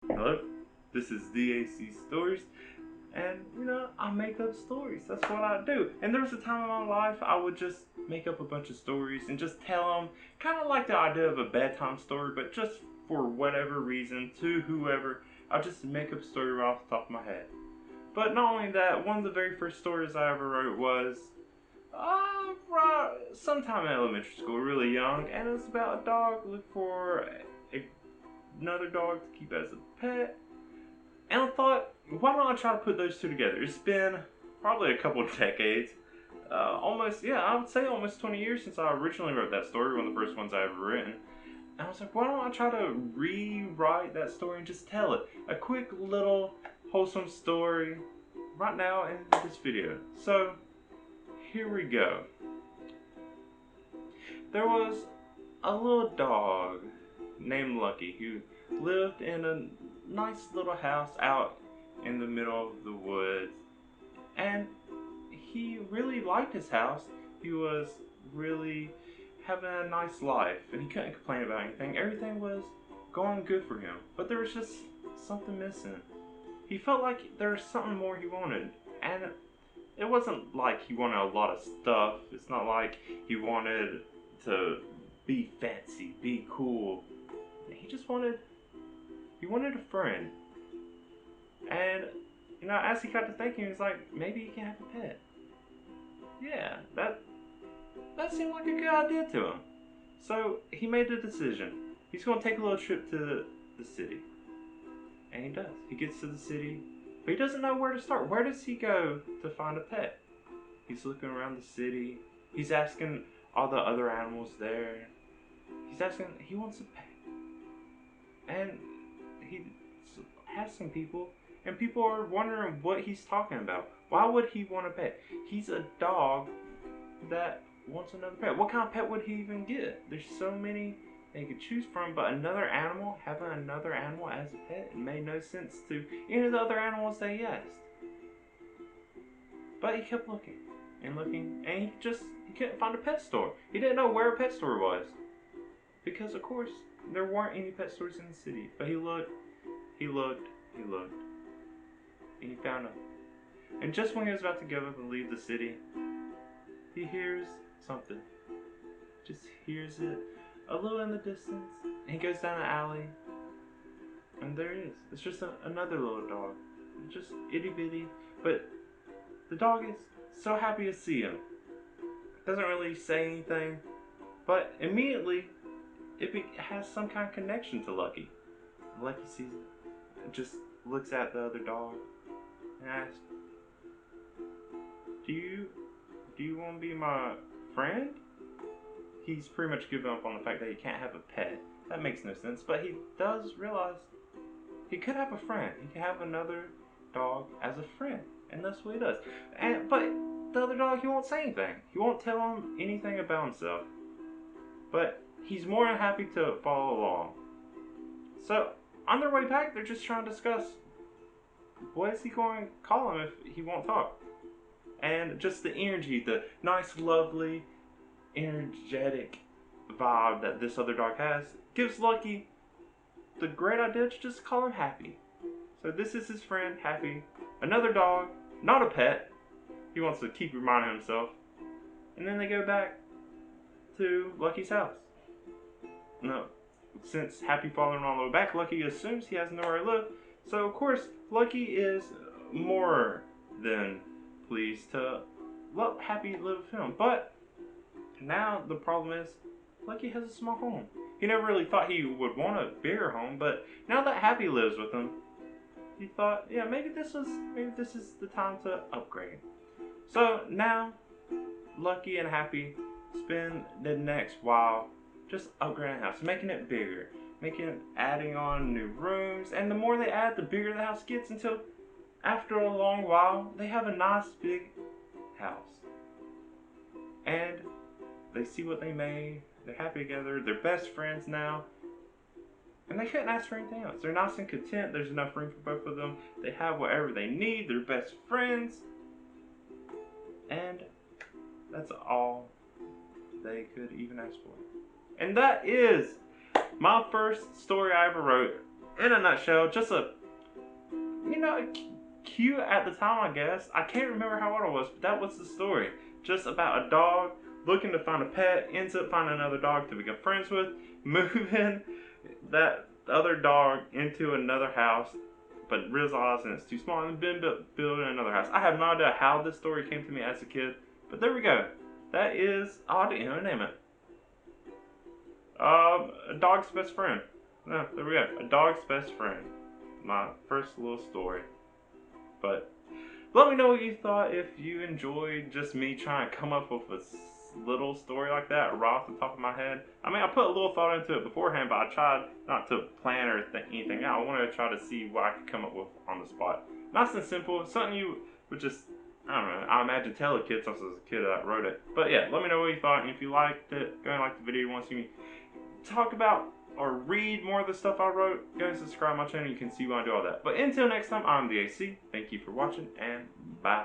Hello, this is DAC Stories, and I make up stories. That's what I do. And there was a time in my life I would just make up a bunch of stories and just tell them, kind of like the idea of a bedtime story, but just for whatever reason to whoever. I'll just make up a story right off the top of my head. But not only that, one of the very first stories I ever wrote was right, sometime in elementary school, really young, and it was about a dog looking for another dog to keep as a pet. And I thought, why don't I try to put those two together? It's been probably a couple of decades. I would say almost 20 years since I originally wrote that story, one of the first ones I ever written. And I was like, why don't I try to rewrite that story and just tell it? A quick little wholesome story right now in this video. So, here we go. There was a little dog named Lucky who lived in a nice little house out in the middle of the woods, and he really liked his house. He was really having a nice life and he couldn't complain about anything. Everything was going good for him, but there was just something missing. He felt like there was something more he wanted, and it wasn't like he wanted a lot of stuff. It's not like he wanted to be fancy, be cool. He just wanted a friend. And as he got to thinking, he was like, maybe he can have a pet. Yeah, that seemed like a good idea to him. So he made the decision. He's going to take a little trip to the city. And he does. He gets to the city, but he doesn't know where to start. Where does he go to find a pet? He's looking around the city. He's asking all the other animals there. He's asking, he wants a pet. And he's asking people, and people are wondering what he's talking about. Why would he want a pet? He's a dog that wants another pet. What kind of pet would he even get? There's so many they could choose from, but having another animal as a pet, it made no sense to any of the other animals that he asked. But he kept looking and looking, and he couldn't find a pet store. He didn't know where a pet store was, because of course there weren't any pet stores in the city. But he looked, he looked, he looked, and he found them. And just when he was about to give up and leave the city, he hears something. Just hears it a little in the distance. And he goes down an alley, and there he is. It's just another little dog. Just itty bitty. But the dog is so happy to see him. Doesn't really say anything, but immediately it has some kind of connection to Lucky. Lucky sees it, just looks at the other dog, and asks, Do you want to be my friend? He's pretty much given up on the fact that he can't have a pet. That makes no sense, but he does realize he could have a friend. He could have another dog as a friend, and that's what he does. But the other dog, he won't say anything. He won't tell him anything about himself. But he's more than happy to follow along. So on their way back, they're just trying to discuss what is he going to call him if he won't talk. And just the energy, the nice, lovely, energetic vibe that this other dog has gives Lucky the great idea to just call him Happy. So this is his friend, Happy. Another dog, not a pet. He wants to keep reminding himself. And then they go back to Lucky's house. No, since Happy following all the way back, Lucky assumes he has nowhere to live. So of course, Lucky is more than pleased to let Happy live with him. But now the problem is, Lucky has a small home. He never really thought he would want a bigger home, but now that Happy lives with him, he thought, yeah, maybe this is the time to upgrade. So now, Lucky and Happy spend the next while just upgrading the house, making it bigger, adding on new rooms, and the more they add, the bigger the house gets, until after a long while, they have a nice big house. And they see what they made, they're happy together, they're best friends now, and they couldn't ask for anything else. They're nice and content, there's enough room for both of them, they have whatever they need, they're best friends, and that's all they could even ask for. And that is my first story I ever wrote. in a nutshell, just a, cute at the time, I guess. I can't remember how old I was, but that was the story. Just about a dog looking to find a pet, ends up finding another dog to become friends with, moving that other dog into another house, but realizing it's too small and then building another house. I have no idea how this story came to me as a kid, but there we go. That is, I didn't even name it. A dog's best friend. No, there we go. A dog's best friend. My first little story. But let me know what you thought, if you enjoyed just me trying to come up with a little story like that right off the top of my head. I mean, I put a little thought into it beforehand, but I tried not to plan or anything out. I wanted to try to see what I could come up with on the spot. Nice and simple, something you would just, I don't know, I imagine tell a kid since I was a kid that wrote it. But yeah, let me know what you thought, and if you liked it, go and like the video. You want to see me talk about or read more of the stuff I wrote, go and subscribe to my channel. You can see why I do all that. But until next time, I'm the AC. Thank you for watching, and bye.